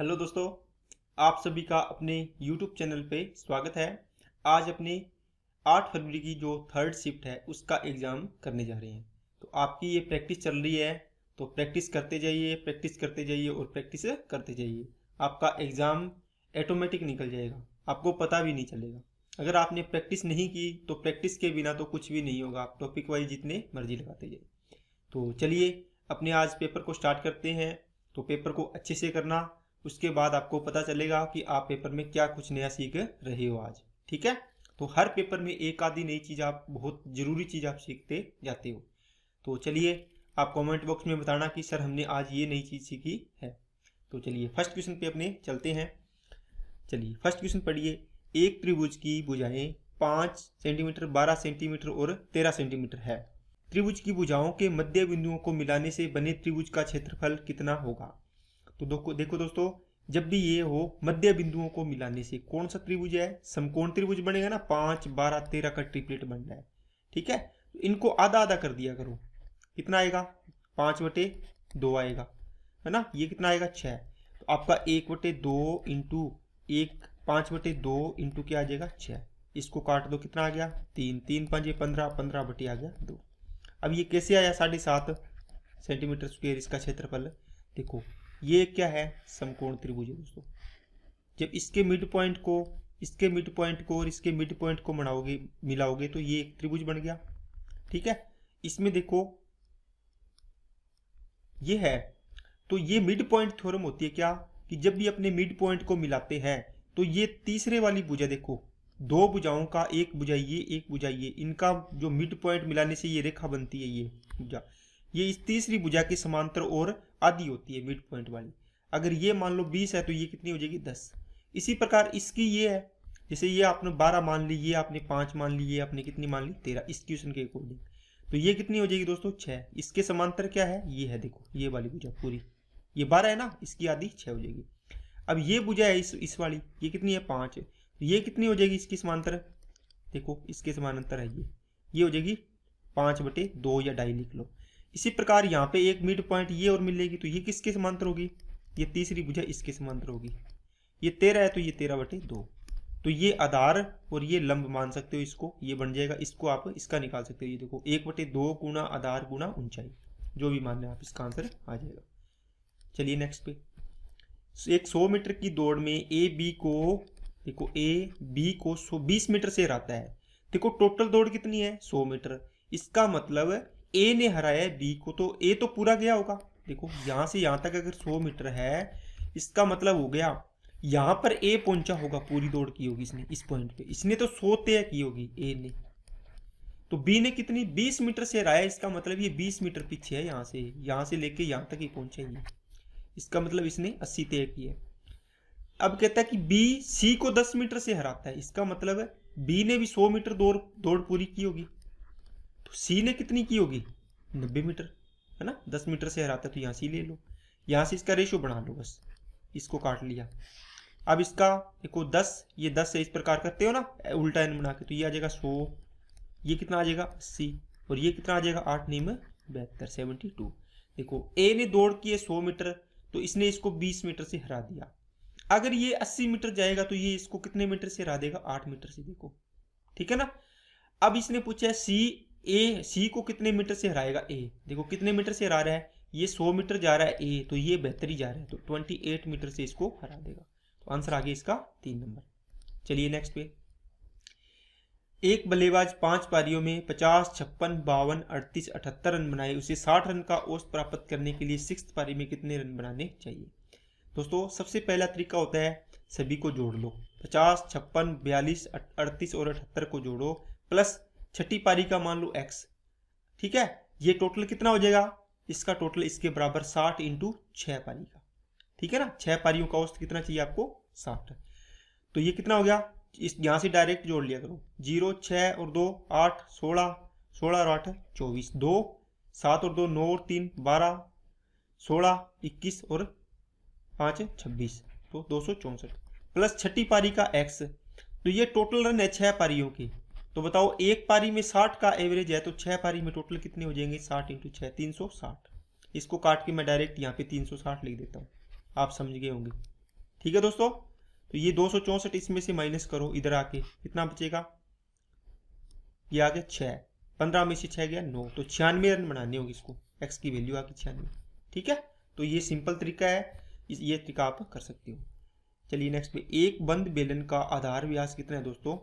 Hello दोस्तों, आप सभी का अपने YouTube चैनल पे स्वागत है। आज अपने 8 फरवरी की जो थर्ड शिफ्ट है उसका एग्ज़ाम करने जा रहे हैं। तो आपकी ये प्रैक्टिस चल रही है, तो प्रैक्टिस करते जाइए, प्रैक्टिस करते जाइए और प्रैक्टिस करते जाइए। आपका एग्ज़ाम ऑटोमेटिक निकल जाएगा, आपको पता भी नहीं चलेगा। अगर आपने प्रैक्टिस नहीं की तो प्रैक्टिस के बिना तो कुछ भी नहीं होगा, आप टॉपिक वाइज जितने मर्जी लगाते जाइए। तो चलिए अपने आज पेपर को स्टार्ट करते हैं। तो पेपर को अच्छे से करना, उसके बाद आपको पता चलेगा कि आप पेपर में क्या कुछ नया सीख रहे हो आज। ठीक है, तो हर पेपर में एक आधी नई चीज़, आप बहुत ज़रूरी चीज़ आप सीखते जाते हो। तो चलिए आप कमेंट बॉक्स में बताना कि सर हमने आज ये नई चीज़ सीखी है। तो चलिए फर्स्ट क्वेश्चन पे अपने चलते हैं। चलिए फर्स्ट क्वेश्चन पढ़िए। एक त्रिभुज की भुजाएं 5 सेंटीमीटर, 12 सेंटीमीटर और 13 सेंटीमीटर है। त्रिभुज की भुजाओं के मध्य बिंदुओं को मिलाने से बने त्रिभुज का क्षेत्रफल कितना होगा। तो देखो दोस्तों, जब भी ये हो मध्य बिंदुओं को मिलाने से कौन सा त्रिभुज है, समकोण त्रिभुज बनेगा ना। 5, 12, 13 का ट्रिपलेट बन रहा है। ठीक है, तो इनको आधा आधा कर दिया करो। कितना आएगा, 5/2 आएगा, है ना। ये कितना आएगा, 6। तो आपका 1/2 इंटू 1, 5/2 इंटू क्या आ जाएगा, 6। इसको काट दो, कितना आ गया, 3, 3 5 15, 15 आ गया 2। अब ये कैसे आया, 7.5 सेंटीमीटर स्क्वेयर इसका क्षेत्रफल। देखो ये क्या है, समकोण त्रिभुज है दोस्तों। जब इसके मिड पॉइंट को, इसके मिड पॉइंट को और इसके मिड पॉइंट को मिलाओगे तो ये एक त्रिभुज बन गया। ठीक है, इसमें देखो ये है, तो ये मिड पॉइंट थ्योरम होती है क्या, कि जब भी अपने मिड पॉइंट को मिलाते हैं तो ये तीसरे वाली भुजा, देखो दो भुजाओं का, एक भुजा ये, एक भुजा ये, इनका जो मिड पॉइंट मिलाने से ये रेखा बनती है, ये भुजा, ये इस तीसरी भुजा के समांतर और आधी होती है मिड पॉइंट वाली। अगर ये मान लो 20 है तो ये कितनी हो जाएगी, 10। इसी प्रकार इसकी ये है, जैसे ये आपने 12 मान ली, ये आपने 5 मान ली, ये आपने कितनी मान ली, 13, इस क्वेश्चन के अकॉर्डिंग। तो ये कितनी हो जाएगी दोस्तों, 6। इसके समांतर क्या है, ये है, देखो ये वाली भुजा पूरी, ये 12 है ना, इसकी आधी 6 हो जाएगी। अब ये भुजा है इस वाली, ये कितनी है, 5 है। तो ये कितनी हो जाएगी इसकी समांतर, देखो इसके समानांतर है ये हो जाएगी 5/2 या 2.5 लिख लो। इसी प्रकार यहाँ पे एक मिड पॉइंट ये और मिलेगी, तो ये किसके समांतर होगी, ये तीसरी भुजा इसके समांतर होगी। ये 13 है तो ये 13/2। तो ये आधार और ये लंब मान सकते हो इसको, ये बन जाएगा। इसको आप इसका निकाल सकते हो, ये देखो 1/2 गुना आधार गुना ऊंचाई, जो भी मान लें आप, इसका आंसर आ जाएगा। चलिए नेक्स्ट पे, एक 100 मीटर की दौड़ में ए बी को 20 मीटर से हराता है। देखो टोटल दौड़ कितनी है, 100 मीटर। इसका मतलब ए ने हराया है बी को, तो ए तो पूरा गया होगा। देखो यहां से यहां तक अगर 100 मीटर है, इसका मतलब हो गया यहां पर ए पहुंचा होगा, पूरी दौड़ की होगी इसने, इस पॉइंट पे इसने तो 100 तय की होगी ए ने। तो बी ने कितनी, 20 मीटर से हराया, इसका मतलब ये 20 मीटर पीछे है, यहां से लेके यहां तक ही पहुंचे ये। इसका मतलब इसने 80 तय की है। अब कहता है कि बी सी को 10 मीटर से हराता है, इसका मतलब बी ने भी 100 मीटर दौड़ पूरी की होगी, तो सी ने कितनी की होगी, 90 मीटर, है ना। 10 मीटर से हराता है तो यहाँ सी ले लो, यहाँ से इसका रेशियो बढ़ा लो, बस इसको काट लिया। अब इसका देखो 10, ये 10 से इस प्रकार करते हो ना उल्टा एन बना के, तो ये आ जाएगा 100, ये कितना आ जाएगा 80, और ये कितना आ जाएगा 8 9 72, 72। देखो ए ने दौड़ की है 100 मीटर, तो इसने इसको 20 मीटर से हरा दिया। अगर ये 80 मीटर जाएगा तो ये इसको कितने मीटर से हरा देगा, 8 मीटर से, देखो ठीक है ना। अब इसने पूछा है सी को कितने मीटर से हराएगा ए, देखो कितने मीटर से हरा रहा है, ये 100 मीटर जा रहा है ए, तो ये 72 जा रहा है, तो 28 मीटर से इसको हरा देगा। तो आंसर आ गया इसका 3 नंबर। चलिए नेक्स्ट पे, एक बल्लेबाज 5 पारियों में 50, 56, 52, 38, 78 रन बनाए, उसे 60 रन का औसत प्राप्त करने के लिए 6th पारी में कितने रन बनाने चाहिए। दोस्तों सबसे पहला तरीका होता है सभी को जोड़ लो, 50, 56, 42, 38 और 78 को जोड़ो, प्लस छठी पारी का मान लो x। ठीक है, ये टोटल कितना हो जाएगा, इसका टोटल इसके बराबर 60 इंटू 6 पारी का। ठीक है ना, 6 पारियों का औसत कितना चाहिए आपको, 60। तो ये कितना हो गया, इस यहाँ से डायरेक्ट जोड़ लिया करो, 0, 6 और 2 8, 16, 16 और 8 24, 2 7 और 2 9 और 3 12, 16 21 और 5 26, तो 264, प्लस छठी पारी का x। तो ये टोटल रन है 6 पारियों की। तो बताओ एक पारी में 60 का एवरेज है, तो 6 पारी में टोटल कितने हो जाएंगे, 60 इंटू 6 360। इसको काट के मैं डायरेक्ट यहाँ पे 360 लिख देता हूँ, आप समझ गए होंगे। ठीक है दोस्तों, तो ये 264 इसमें से माइनस करो, इधर आके कितना बचेगा, ये आ गया 6, 15 में से 6 गया 9, तो 96 रन बनाने होंगे इसको, एक्स की वैल्यू आ गई 96। ठीक है, तो ये सिंपल तरीका है, ये तरीका आप कर सकते हो। चलिए नेक्स्ट पे, एक बंद बेलन का आधार व्यास कितना है दोस्तों,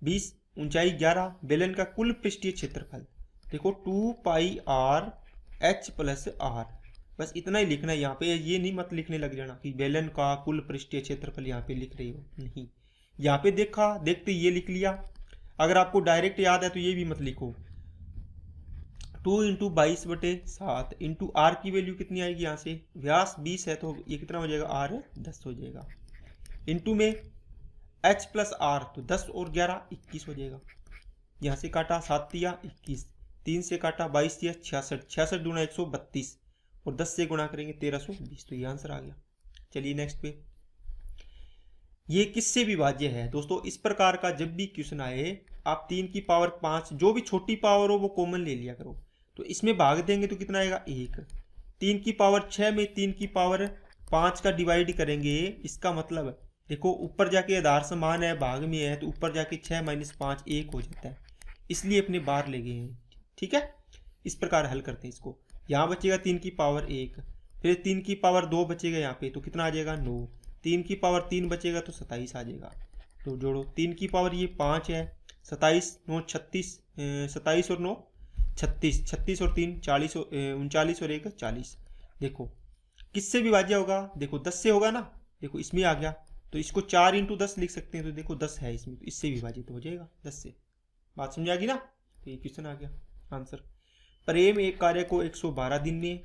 20, ऊंचाई 11, बेलन का कुल पृष्ठीय क्षेत्रफल देखो 2 पाई आर एच प्लस आर, बस इतना ही लिखना है यहाँ पे, ये नहीं मत लिखने लग जाना कि बेलन का कुल पृष्ठीय क्षेत्रफल यहाँ पे लिख रही हो, नहीं, यहाँ पे देखा देखते ये लिख लिया। अगर आपको डायरेक्ट याद है तो ये भी मत लिखो, 2 इंटू 22/7 इंटू आर की वैल्यू कितनी आएगी, यहाँ से व्यास 20 है तो ये कितना हो जाएगा, आर 10 हो जाएगा, इंटू में एच प्लस आर, तो 10 और 11 21 हो जाएगा। यहाँ से काटा 7 दिया 21, 3 से काटा 22 दिया 66, 66 दूना 132 और 10 से गुणा करेंगे 1320, तो ये आंसर आ गया। चलिए नेक्स्ट पे, ये किससे विभाज्य है दोस्तों, इस प्रकार का जब भी क्वेश्चन आए आप 3 की पावर 5 जो भी छोटी पावर हो वो कॉमन ले लिया करो, तो इसमें भाग देंगे तो कितना आएगा 1, 3 की पावर 6 में 3 की पावर 5 का डिवाइड करेंगे, इसका मतलब देखो ऊपर जाके आधार समान है भाग में है तो ऊपर जाके 6 माइनस 5 1 हो जाता है, इसलिए अपने बाहर ले गए हैं। ठीक है, इस प्रकार हल करते हैं इसको, यहाँ बचेगा 3 की पावर 1, फिर 3 की पावर 2 बचेगा यहाँ पे तो कितना आ जाएगा 9, 3 की पावर 3 बचेगा तो 27 आ जाएगा, तो जोड़ो 3 की पावर ये 5 है, 27 9 36, 27 और 9 36, 36 और 3 40, 39 और 1 40, देखो किससे विभाज्य होगा, देखो 10 से होगा ना, देखो इसमें आ गया तो इसको 4 इंटू 10 लिख सकते हैं, तो देखो 10 है इसमें तो इससे विभाजित हो जाएगा 10 से, बात समझ आ गई ना, तो ये क्वेश्चन आ गया आंसर। प्रेम एक कार्य को 112 दिन में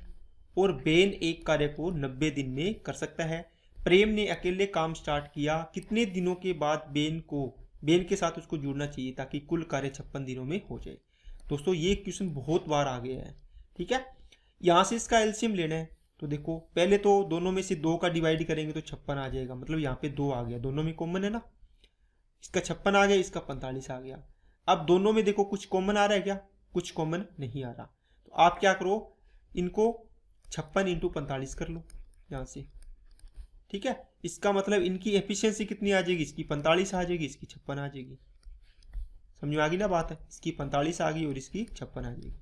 और बेन एक कार्य को 90 दिन में कर सकता है। प्रेम ने अकेले काम स्टार्ट किया, कितने दिनों के बाद बेन के साथ उसको जुड़ना चाहिए ताकि कुल कार्य 56 दिनों में हो जाए। दोस्तों ये क्वेश्चन बहुत बार आ गया है। ठीक है, यहाँ से इसका एलसीएम लेना है तो देखो पहले तो दोनों में से 2 का डिवाइड करेंगे तो 56 आ जाएगा, मतलब यहाँ पे 2 आ गया, दोनों में कॉमन है ना, इसका 56 आ गया, इसका 45 आ गया। अब दोनों में देखो कुछ कॉमन आ रहा है क्या, कुछ कॉमन नहीं आ रहा, तो आप क्या करो इनको 56 इंटू 45 कर लो यहाँ से। ठीक है, इसका मतलब इनकी एफिशिएंसी कितनी आ जाएगी, इसकी 45 आ जाएगी, इसकी 56 आ जाएगी, समझ में आ गई ना बात है, इसकी 45 आ गई और इसकी 56 आ जाएगी।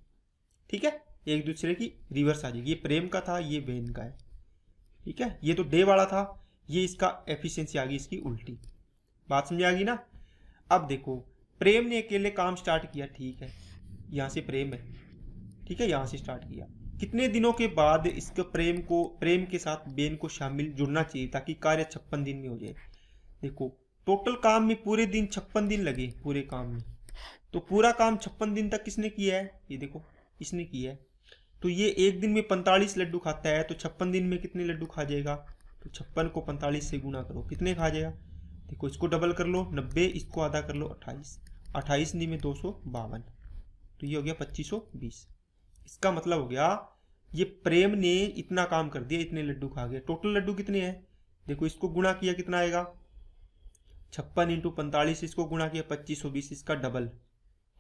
ठीक है, एक दूसरे की रिवर्स आ जाएगी, ये प्रेम का था ये बेन का है। ठीक है, ये तो डे वाला था, ये इसका एफिशिएंसी आ गई इसकी उल्टी, बात समझ आ गई ना। अब देखो प्रेम ने अकेले काम स्टार्ट किया, ठीक है, यहाँ से प्रेम है, ठीक है, यहाँ से स्टार्ट किया, कितने दिनों के बाद इसके प्रेम के साथ बेन को शामिल जुड़ना चाहिए ताकि कार्य 56 दिन में हो जाए। देखो टोटल काम में पूरे दिन 56 दिन लगे पूरे काम में, तो पूरा काम 56 दिन तक किसने किया है, ये देखो इसने किया है, तो ये एक दिन में 45 लड्डू खाता है तो 56 दिन में कितने लड्डू खा जाएगा, तो 56 को 45 से गुना करो कितने खा जाएगा, देखो इसको डबल कर लो 90, इसको आधा कर लो 28, 28 दिन में 252, तो ये हो गया 2520। इसका मतलब हो गया ये प्रेम ने इतना काम कर दिया, इतने लड्डू खा गया। टोटल लड्डू कितने हैं, देखो इसको गुणा किया कितना आएगा 56 इंटू 45, इसको गुणा किया 2520, इसका डबल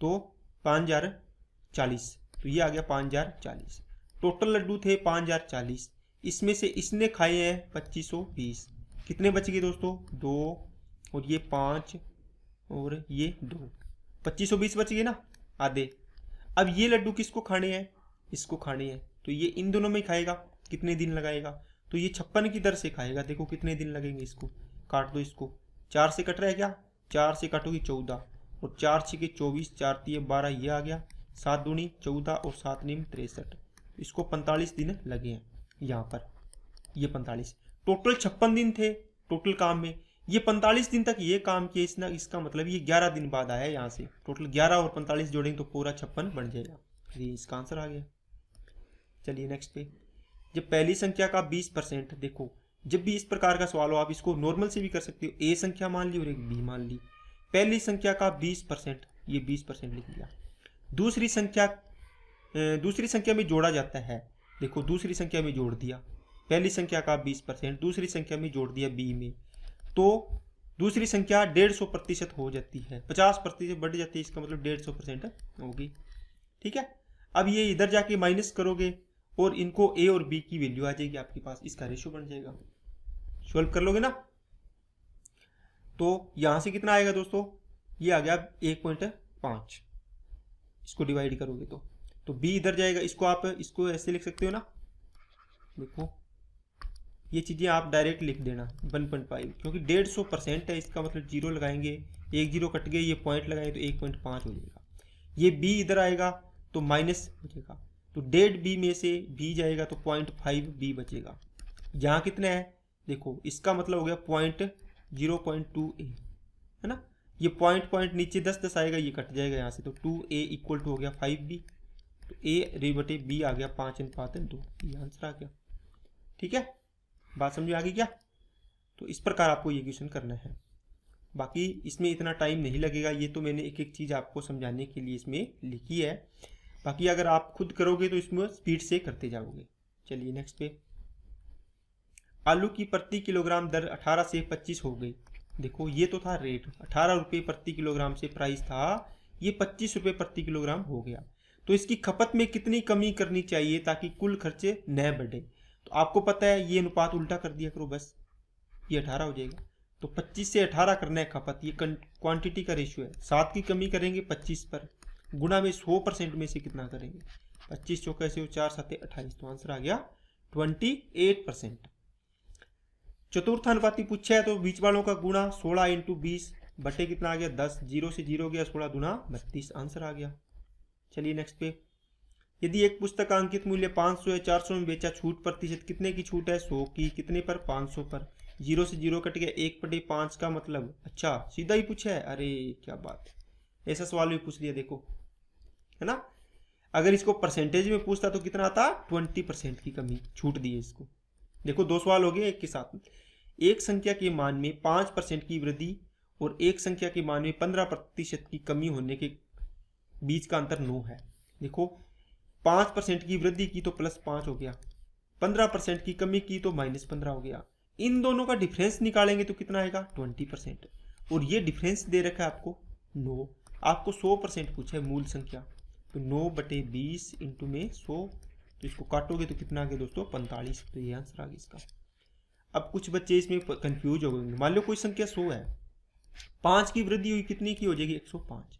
तो 5040, तो ये आ गया 5040। टोटल लड्डू थे 5040, इसमें से इसने खाए हैं 2520, कितने बच गए दोस्तों 2 और ये 5 और ये 2, 2520 बच गए ना आधे। अब ये लड्डू किसको खाने हैं, इसको खाने हैं, तो ये इन दोनों में खाएगा, कितने दिन लगाएगा, तो ये 56 की दर से खाएगा, देखो कितने दिन लगेंगे, इसको काट दो, इसको 4 से कट रहा है क्या, 4 से काटोगी 14 और 4 6 24, 4 3 12, ये आ गया, 7 दूनी 14 और 7 नीम 63, इसको 45 दिन लगे हैं यहाँ पर, ये 45, टोटल 56 दिन थे टोटल काम में, ये 45 दिन तक ये काम किया इसका मतलब ये 11 दिन बाद आया यहाँ से, टोटल 11 और 45 जोड़ेंगे तो पूरा 56 बन जाएगा, ये इसका आंसर आ गया। चलिए नेक्स्ट पे, जब पहली संख्या का 20%, देखो जब भी इस प्रकार का सवाल हो आप इसको नॉर्मल से भी कर सकते हो, ए संख्या मान ली और एक बी मान ली, पहली संख्या का 20%, ये 20% लिख लिया, दूसरी संख्या में जोड़ा जाता है, देखो दूसरी संख्या में जोड़ दिया, पहली संख्या का 20% दूसरी संख्या में जोड़ दिया बी में, तो दूसरी संख्या 150% हो जाती है, 50% बढ़ जाती है, इसका मतलब 150% होगी। ठीक है, अब ये इधर जाके माइनस करोगे और इनको ए और बी की वैल्यू आ जाएगी आपके पास, इसका रेशियो बन जाएगा, सॉल्व कर लोगे ना। तो यहां से कितना आएगा दोस्तों, ये आ गया 1.5, इसको डिवाइड करोगे तो b इधर जाएगा, इसको आप इसको ऐसे लिख सकते हो ना, देखो ये चीजें आप डायरेक्ट लिख देना 1.5, क्योंकि 150% है, इसका मतलब जीरो लगाएंगे, एक जीरो कट गए, ये पॉइंट लगाएंगे तो 1.5 हो जाएगा। ये b इधर आएगा तो माइनस हो जाएगा, तो 1.5b में से b जाएगा तो 0.5b बचेगा। यहाँ कितना है देखो, इसका मतलब हो गया 0.2a, है ना। ये पॉइंट नीचे 10 आएगा, ये कट जाएगा यहाँ से, तो 2a इक्वल टू हो गया 5b, तो a रे बटे b आ गया 5:2, ये आंसर आ गया। ठीक है, बात समझ में आ गई क्या। तो इस प्रकार आपको ये क्वेश्चन करना है, बाकी इसमें इतना टाइम नहीं लगेगा, ये तो मैंने एक एक चीज़ आपको समझाने के लिए इसमें लिखी है, बाकी अगर आप खुद करोगे तो इसमें स्पीड से करते जाओगे। चलिए नेक्स्ट पे, आलू की प्रति किलोग्राम दर 18 से 25 हो गई। देखो ये तो था रेट, 18 रुपये प्रति किलोग्राम से प्राइस था, ये 25 रुपये प्रति किलोग्राम हो गया। तो इसकी खपत में कितनी कमी करनी चाहिए ताकि कुल खर्चे न बढ़े। तो आपको पता है ये अनुपात उल्टा कर दिया करो बस, ये 18 हो जाएगा। तो 25 से 18 करना है खपत, ये क्वांटिटी का रेशियो है। 7 की कमी करेंगे 25 पर, गुना में 100% में से कितना करेंगे, 25 चौके से 4 7 28, तो आंसर आ गया 28%। चतुर्थ अनुपाती पूछा है तो बीच वालों का गुणा 16 इंटू 20 बटे कितना आ गया 10, 0 से 0 गया, 16 दूना 32, आंसर आ गया। चलिए नेक्स्ट पे, यदि एक पुस्तक का अंकित मूल्य 500 है, 400 में बेचा, छूट प्रतिशत कितने की छूट है, 100 की, कितने पर, 500 पर, 0 से 0 कट गया, 1/5 का मतलब, अच्छा सीधा ही पूछा है, अरे क्या बात है, ऐसा सवाल भी पूछ लिया देखो, है ना। अगर इसको परसेंटेज में पूछता तो कितना आता, 20% की कमी छूट दी है इसको। देखो दो सवाल हो गए एक के साथ, एक संख्या के मान में 5% की वृद्धि और एक संख्या के मान में 15% की कमी होने के बीच का अंतर 9 है। देखो 5% की वृद्धि की तो +5 हो गया, 15% की कमी की तो -15 हो गया। इन दोनों का डिफरेंस निकालेंगे तो कितना आएगा 20%, और ये डिफरेंस दे रखा है आपको 9, आपको 100% पूछा है मूल संख्या, तो 9/20 इंटू में 100, तो इसको काटोगे तो कितना आ गया दोस्तों 45, तो ये आंसर आ गया इसका। अब कुछ बच्चे इसमें कंफ्यूज हो गए, मान लो कोई संख्या 100 है, 5 की वृद्धि हुई कितनी की हो जाएगी 105,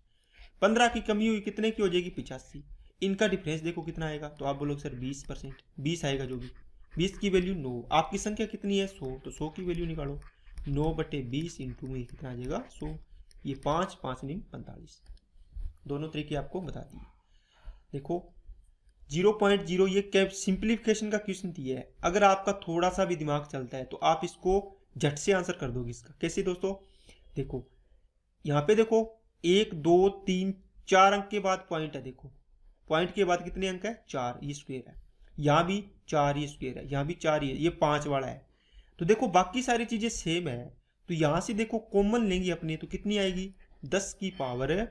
15 की कमी हुई कितने की हो जाएगी 85, इनका डिफरेंस देखो कितना आएगा, तो आप बोलोगे सर 20%, 20 आएगा जो भी, 20 की वैल्यू 9, आपकी संख्या कितनी है 100, तो 100 की वैल्यू निकालो, 9/20 इंटू में कितना आ जाएगा 100, ये 5 5 नहीं 45, दोनों तरीके आपको बता दिए। देखो 0.0 ये कैप सिंप्लीफिकेशन का क्वेश्चन दिया है, अगर आपका थोड़ा सा भी दिमाग चलता है तो आप इसको झट से आंसर कर दोगे इसका। कैसे दोस्तों, देखो यहाँ पे देखो 1 2 3 4 अंक के बाद पॉइंट है, देखो पॉइंट के बाद कितने अंक है 4, ये स्क्वायर है, यहाँ भी 4 ये स्क्वायर है, यहाँ भी 4 ये 5 वाला है। तो देखो बाकी सारी चीजें सेम है, तो यहाँ से देखो कॉमन लेंगे अपने, तो कितनी आएगी 10 की पावर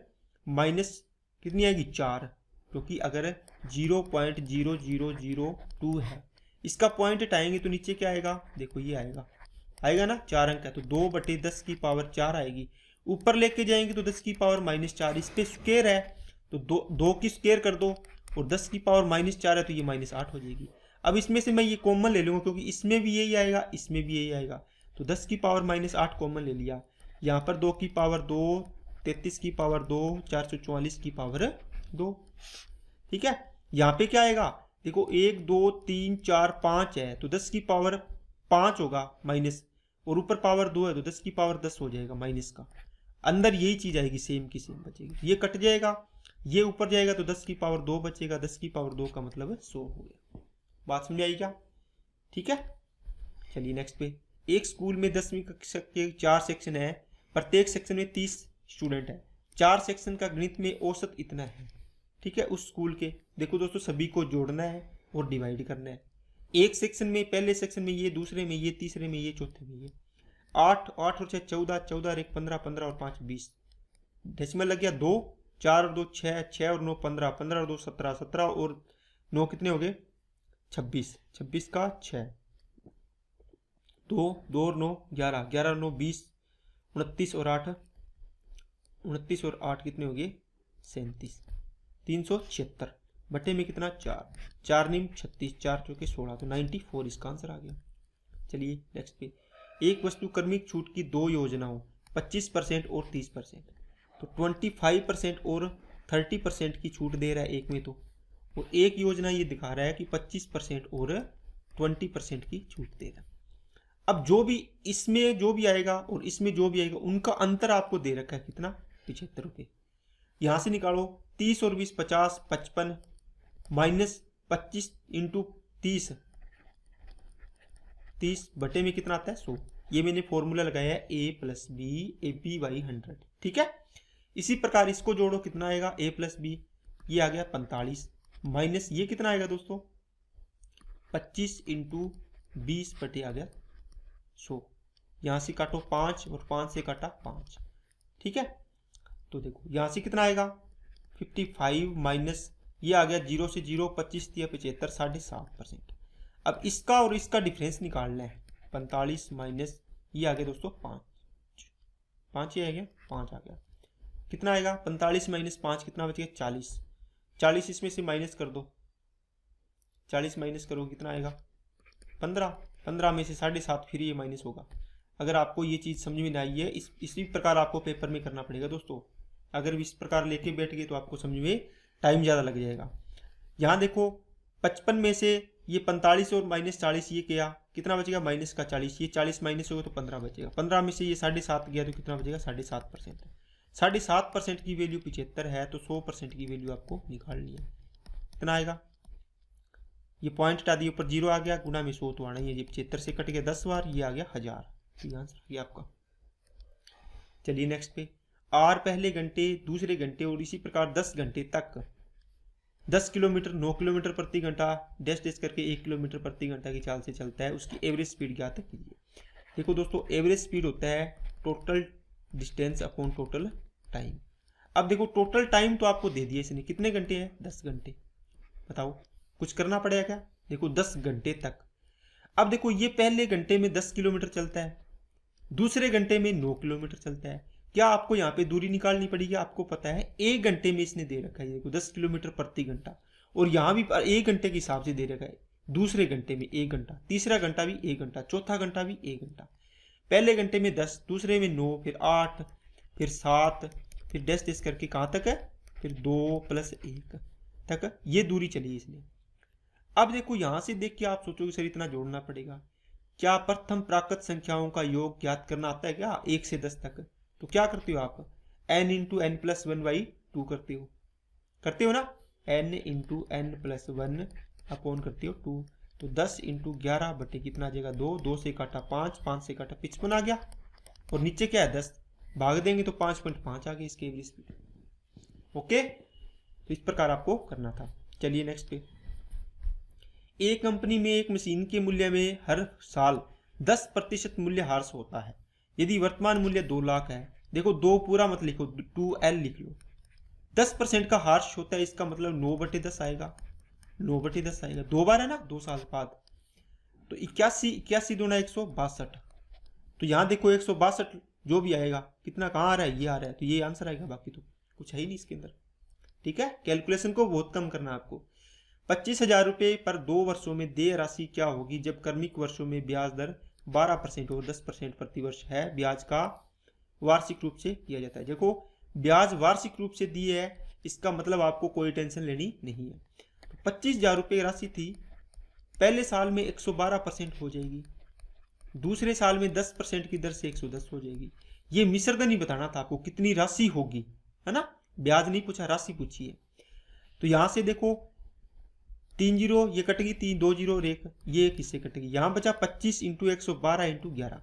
माइनस कितनी आएगी 4, क्योंकि अगर 0.0002 है, इसका पॉइंट हटाएंगे तो नीचे क्या आएगा, देखो ये आएगा ना 4 अंक है, तो 2/10 की पावर 4 आएगी, ऊपर लेके जाएंगे तो 10 की पावर -4, इस पे स्क्वायर है तो 2 की स्क्वायर कर दो, और 10 की पावर -4 है तो ये -8 हो जाएगी। अब इसमें से मैं ये कॉमन ले लूँगा, क्योंकि इसमें भी यही आएगा, इसमें भी यही आएगा, तो 10 की पावर -8 कॉमन ले लिया, यहाँ पर 2 की पावर 2, 33 की पावर 2, 444 की पावर 2, ठीक है। यहाँ पे क्या आएगा, देखो 1 2 3 4 5 है, तो 10 की पावर 5 होगा माइनस, और ऊपर पावर 2 है तो 10 की पावर 10 हो जाएगा माइनस का, अंदर यही चीज आएगी सेम की सेम बचेगी, ये कट जाएगा, ये ऊपर जाएगा तो 10 की पावर 2 बचेगा, 10 की पावर 2 का मतलब 100 हो गया। बात समझ आई क्या, ठीक है। चलिए नेक्स्ट पे, एक स्कूल में 10वीं कक्षा के 4 सेक्शन है, प्रत्येक सेक्शन में 30 स्टूडेंट है, 4 सेक्शन का गणित में औसत इतना है, ठीक है। उस स्कूल के देखो दोस्तों सभी को जोड़ना है और डिवाइड करना है, एक सेक्शन में, पहले सेक्शन में ये, दूसरे में ये, तीसरे में ये, चौथे में ये, 8 8 और 6 14, 14 और 1 15, 15 और 5 20, डेसिमल लग गया 2, 4 और 2 6, 6 और 9 15, 15 और 2 17, 17 और 9 कितने हो गए 26, 26 का 6, 2 2 और 9 11, 11 और 9 20, 29 और 8 29 और 8 कितने हो गए 37, 376 बटे में कितना 4, 4 निम 36, 4 चौके 16, तो 94 इसका आंसर आ गया। चलिए नेक्स्ट पे, एक वस्तु कर्मिक छूट की दो योजनाओं 25% और 30%, तो 25% और 30% की छूट दे रहा है एक में तो, और एक योजना ये दिखा रहा है कि 25% और 20% की छूट दे रहा है। अब जो भी इसमें जो भी आएगा और इसमें जो भी आएगा उनका अंतर आपको दे रखा है कितना, 75 रुपये। यहां से निकालो 30 और 20 50, 55 माइनस 25 इंटू 30, 30 बटे में कितना आता है 100। ये मैंने फॉर्मूला लगाया है a+b/100, ठीक है। इसी प्रकार इसको जोड़ो, कितना आएगा a+b, ये आ गया 45, माइनस ये कितना आएगा दोस्तों 25 इंटू 20 बटे आ गया 100। यहां से काटो 5 और 5 से काटा 5, ठीक है। तो देखो यहां से कितना आएगा 55 माइनस ये आ गया 0 से 0, 25 दिया 75, 7.5%। अब इसका और इसका डिफरेंस निकालना है, 45 माइनस ये आ गया दोस्तों 5 ये आ गया 5 आ गया, कितना आएगा 45 माइनस 5 कितना बच गया 40, 40 इसमें से माइनस कर दो, 40 माइनस करो कितना आएगा 15, 15 में से 7.5 फिर ये माइनस होगा। अगर आपको ये चीज़ समझ में नहीं आई है, इसी प्रकार आपको पेपर में करना पड़ेगा दोस्तों। अगर इस प्रकार लेके बैठ गए तो आपको समझ में टाइम ज़्यादा लग जाएगा। यहाँ देखो 55 में से ये 45 और माइनस 40 ये किया, कितना बचेगा माइनस का 40, ये 40 माइनस होगा तो 15 बचेगा, 15 में से ये 7.5 गया तो कितना बचेगा 7.5%। 7.5% की वैल्यू 75 है तो 100% की वैल्यू आपको निकालनी है, कितना आएगा, ये पॉइंट हटा दिए, ऊपर 0 आ गया, गुना में 100 तो आना ही है, ये 75 से कट गया 10 बार, ये आ गया 1000, ये आंसर आ गया आपका। चलिए नेक्स्ट पे, आर पहले घंटे, दूसरे घंटे और इसी प्रकार 10 घंटे तक 10 किलोमीटर 9 किलोमीटर प्रति घंटा डैश डैश करके 1 किलोमीटर प्रति घंटा की चाल से चलता है, उसकी एवरेज स्पीड ज्ञात कीजिए। देखो दोस्तों एवरेज स्पीड होता है total distance upon total time. अब देखो टोटल टाइम तो आपको दे दिया इसने, कितने घंटे हैं 10 घंटे, बताओ कुछ करना पड़ेगा क्या, देखो 10 घंटे तक। अब देखो ये पहले घंटे में 10 किलोमीटर चलता है, दूसरे घंटे में 9 किलोमीटर चलता है, क्या आपको यहाँ पे दूरी निकालनी पड़ेगी, आपको पता है 1 घंटे में इसने दे रखा है देखो 10 किलोमीटर प्रति घंटा, और यहाँ भी 1 घंटे के हिसाब से दे रखा है, दूसरे घंटे में 1 घंटा, तीसरा घंटा भी 1 घंटा, चौथा घंटा भी 1 घंटा, पहले घंटे में 10, दूसरे में 9, फिर 8, फिर 7, फिर डैश डैश करके कहाँ तक है, फिर 2 + 1 तक ये दूरी चली इसने। अब देखो यहां से देख के आप सोचोगे सर इतना जोड़ना पड़ेगा, क्या प्रथम प्राकृत संख्याओं का योग ज्ञात करना आता है क्या 1 से 10 तक, तो क्या करते हो आप n × n+1/2 करते हो ना, n × n+1 अपॉन करते हो 2, तो 10 × 11 बटे कितना आ जाएगा 2, 2 से काटा 5, 5 से काटा 55 आ गया, और नीचे क्या है 10 भाग देंगे तो 5.5 आ गया इसके एवरेज स्पीड। ओके, तो इस प्रकार आपको करना था। चलिए नेक्स्ट पे, एक कंपनी में एक मशीन के मूल्य में हर साल 10% मूल्य ह्रास होता है, यदि वर्तमान मूल्य 2 लाख है, देखो 2 पूरा मत लिखो 2L लिख लो, 10% का ह्रास होता है, इसका मतलब 9/10 आएगा, 9/10 आएगा, 2 बार है ना 2 साल बाद, तो 81 दूना 162, तो यहाँ देखो 162 जो भी आएगा कितना कहाँ आ रहा है, ये आ रहा है, तो ये आंसर आएगा, बाकी तो कुछ है ही नहीं इसके अंदर, ठीक है। कैलकुलेशन को बहुत कम करना है आपको। 25,000 रुपये पर 2 वर्षों में देय राशि क्या होगी जब कर्मिक वर्षों में ब्याज दर 12% और 10% प्रति वर्ष है, ब्याज का वार्षिक रूप से किया जाता है। देखो ब्याज वार्षिक रूप से दिए है, इसका मतलब आपको कोई टेंशन लेनी नहीं है। तो 25,000 रुपये राशि थी, पहले साल में 112% हो जाएगी, दूसरे साल में 10% की दर से 110 हो जाएगी। ये मिश्रधन ही बताना था आपको कितनी राशि होगी, है ना, ब्याज नहीं पूछा, राशि पूछी है। तो यहां से देखो 3 0 ये कटेगी, 3 2 0 और 1 ये किससे कटेगी, यहां बचा 25 × 112 × 11,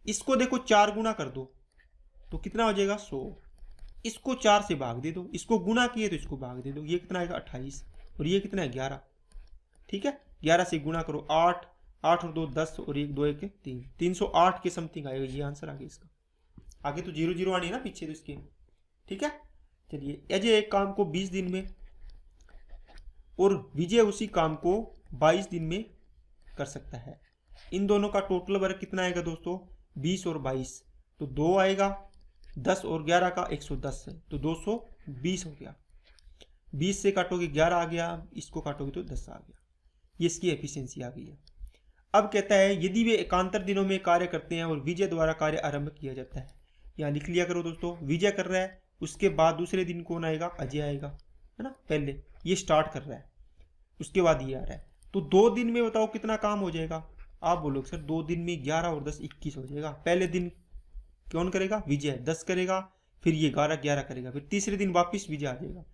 इसको देखो 4 गुना कर दो तो कितना हो जाएगा 100, इसको 4 से भाग दे दो, इसको गुना किए तो इसको भाग दे दो, ये कितना आएगा 28 और ये कितना है 11, ठीक है। 11 से गुना करो 8, 8 और 2 10 और 1 2 1 3, 308 के समथिंग आएगा, ये आंसर आ गया इसका। आगे तो 0 0 आनी है ना पीछे तो इसके, ठीक है। चलिए अजय एक काम को 20 दिन में और विजय उसी काम को 22 दिन में कर सकता है, इन दोनों का टोटल वर्क कितना आएगा दोस्तों 20 और 22, तो 2 आएगा, 10 और 11 का 110 है तो 220 हो गया, 20 से काटोगे 11 आ गया, इसको काटोगे तो 10 आ गया, ये इसकी एफिशिएंसी आ गई है। अब कहता है यदि वे एकांतर दिनों में कार्य करते हैं और विजय द्वारा कार्य आरंभ किया जाता है। यहाँ लिख लिया करो दोस्तों, विजय कर रहा है, उसके बाद दूसरे दिन कौन आएगा, अजय आएगा, है ना। पहले ये स्टार्ट कर रहा है, उसके बाद ये आ रहा है। तो 2 दिन में बताओ कितना काम हो जाएगा। आप बोलोगे सर 2 दिन में 11 और 10 21 हो जाएगा। पहले दिन कौन करेगा, विजय 10 करेगा, फिर ये 11 करेगा, फिर तीसरे दिन वापिस विजय आ जाएगा।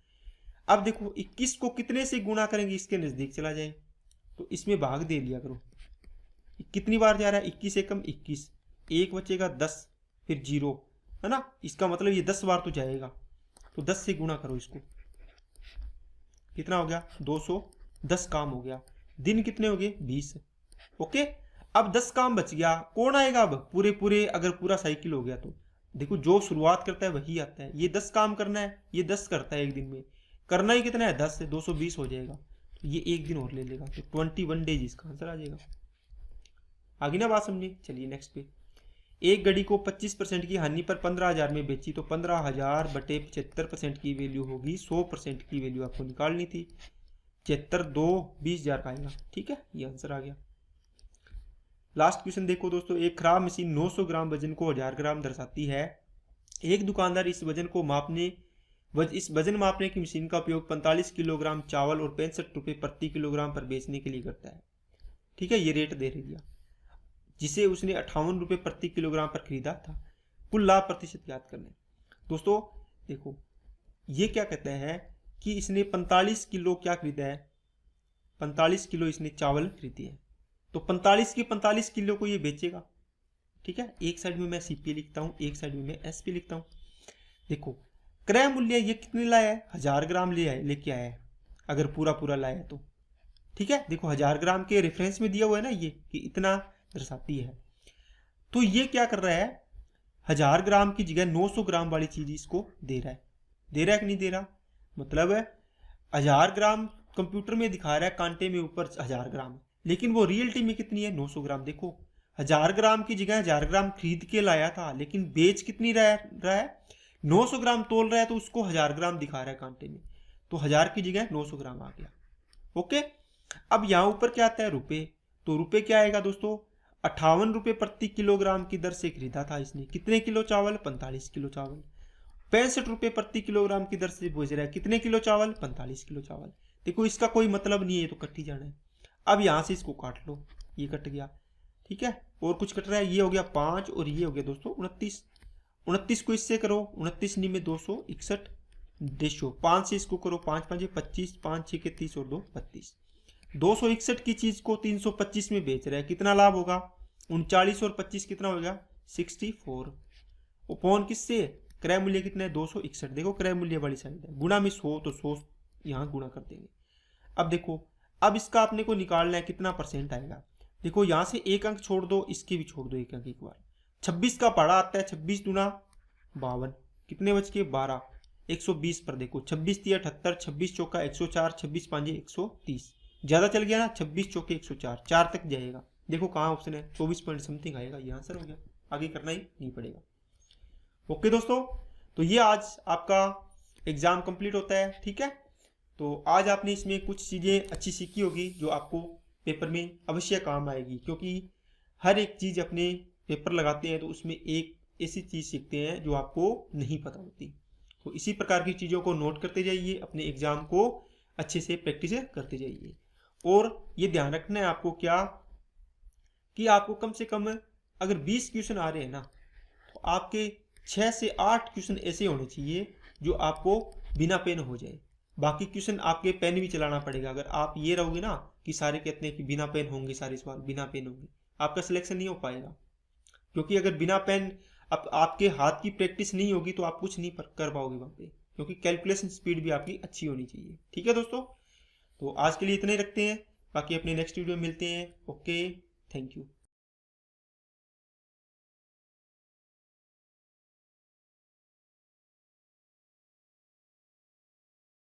अब देखो 21 को कितने से गुणा करेंगे, इसके नजदीक चला जाए तो इसमें भाग दे लिया करो। कितनी बार जा रहा है, 21 एकम 21, 1 बचेगा 10, फिर 0, है ना। इसका मतलब ये 10 बार तो जाएगा, तो 10 से गुणा करो इसको, कितना हो गया 210 काम हो गया। दिन कितने हो गए 20। ओके, अब 10 काम बच गया, कौन आएगा अब, पूरे अगर पूरा साइकिल हो गया तो देखो जो शुरुआत करता है वही आता है। ये 10 काम करना है, ये 10 करता है एक दिन में, करना ही कितना है 10 से 220 हो जाएगा, तो ये एक दिन और ले लेगा, तो 21 डेज इसका आंसर आ जाएगा। आगे ना बात समझिए। चलिए नेक्स्ट पे, एक घड़ी को 25% की हानि पर 15,000 में बेची तो 15,000 बटे 75% की वैल्यू होगी, 100% की वैल्यू आपको निकालनी थी। 75 2 20,000 का आएगा, ठीक है, ये आंसर आ गया। लास्ट क्वेश्चन देखो दोस्तों, एक खराब मशीन 900 ग्राम वजन को 1000 ग्राम दर्शाती है। एक दुकानदार इस वजन मापने की मशीन का उपयोग 45 किलोग्राम चावल और 65 रुपये प्रति किलोग्राम पर बेचने के लिए करता है। ठीक है, ये रेट दे दिया, जिसे उसने 58 रुपये प्रति किलोग्राम पर खरीदा था। कुल लाभ प्रतिशत ज्ञात करना है। दोस्तों देखो ये क्या कहते हैं कि इसने 45 किलो क्या खरीदा है, 45 किलो इसने चावल खरीदी है, तो 45 के 45 किलो को ये बेचेगा। ठीक है, एक साइड में मैं सीपी लिखता हूँ, एक साइड में मैं एसपी लिखता हूँ। देखो क्रय मूल्य ये कितने लाया है, 1000 ग्राम लेके आया है, अगर पूरा लाया है तो। ठीक है, देखो 1000 ग्राम के रेफरेंस में दिया हुआ है ना ये कि इतना दर्शाती है, तो ये क्या कर रहा है, 1000 ग्राम की जगह 900 ग्राम वाली चीज इसको दे रहा है कि नहीं दे रहा। मतलब 1000 ग्राम कंप्यूटर में दिखा रहा है, कांटे में ऊपर 1000 ग्राम, लेकिन वो रियलिटी में कितनी है 900 ग्राम। देखो 1000 ग्राम की जगह 1000 ग्राम खरीद के लाया था, लेकिन बेच कितनी रहा है 900 ग्राम तोल रहा है, तो उसको 1000 ग्राम दिखा रहा है कांटे में, तो 1000 की जगह 900 ग्राम आ गया। ओके, अब यहां ऊपर क्या आता है रुपए, तो रुपए क्या आएगा दोस्तों, 58 रुपये प्रति किलोग्राम की दर से खरीदा था इसने, कितने किलो चावल, 45 किलो चावल। 65 रुपये प्रति किलोग्राम की दर से बेच रहा है, कितने किलो चावल, 45 किलो चावल। देखो इसका कोई मतलब नहीं है, तो कट ही जाना है। अब यहां से इसको काट लो, ये कट गया। ठीक है, और कुछ कट रहा है, ये हो गया 5 और ये हो गया दोस्तों 29। 29 को इससे करो, 29 में 261 डेशो 5 से इसको करो, 5 5 25, 5 6 के 30 और 2 32। 261 की चीज को 325 में बेच रहा है, कितना लाभ होगा, 39 और 25 कितना होगा 64। उपौन किससे, क्रय मूल्य कितना है 261। देखो क्रय मूल्य वाली साइड है, गुणा में 100, तो 100 यहाँ गुणा कर देंगे। अब देखो, अब इसका अपने को निकालना है कितना परसेंट आएगा। देखो यहाँ से एक अंक छोड़ दो, इसके भी छोड़ दो एक अंक एक बार। 26 का पढ़ा आता है, 26 दूना 52, कितने बच के 12, 120 पर देखो 26 3 78, 26 चौका 104, 26 5 130, ज्यादा चल गया ना, 26 चौके 104, 4 तक जाएगा। देखो कहाँ ऑप्शन है, 24 पॉइंट समथिंग आएगा, ये आंसर हो गया, आगे करना ही नहीं पड़ेगा। ओके दोस्तों, तो ये आज आपका एग्जाम कंप्लीट होता है। ठीक है, तो आज आपने इसमें कुछ चीज़ें अच्छी सीखी होगी जो आपको पेपर में अवश्य काम आएगी, क्योंकि हर एक चीज़ अपने पेपर लगाते हैं तो उसमें एक ऐसी चीज़ सीखते हैं जो आपको नहीं पता होती। तो इसी प्रकार की चीज़ों को नोट करते जाइए, अपने एग्जाम को अच्छे से प्रैक्टिस करते जाइए। और ये ध्यान रखना है आपको क्या, कि आपको कम से कम अगर 20 क्वेश्चन आ रहे हैं ना, तो आपके 6 से 8 क्वेश्चन ऐसे होने चाहिए जो आपको बिना पेन हो जाए। बाकी क्वेश्चन आपके पेन भी चलाना पड़ेगा। अगर आप ये रहोगे ना कि सारे कहते हैं कि बिना पेन होंगे, सारे सवाल बिना पेन होंगे, आपका सिलेक्शन नहीं हो पाएगा। क्योंकि अगर बिना पेन आपके हाथ की प्रैक्टिस नहीं होगी तो आप कुछ नहीं कर पाओगे वहाँ पे, क्योंकि कैलकुलेशन स्पीड भी आपकी अच्छी होनी चाहिए। ठीक है दोस्तों, तो आज के लिए इतने ही रखते हैं, बाकी अपने नेक्स्ट वीडियो में मिलते हैं। Okay, thank you.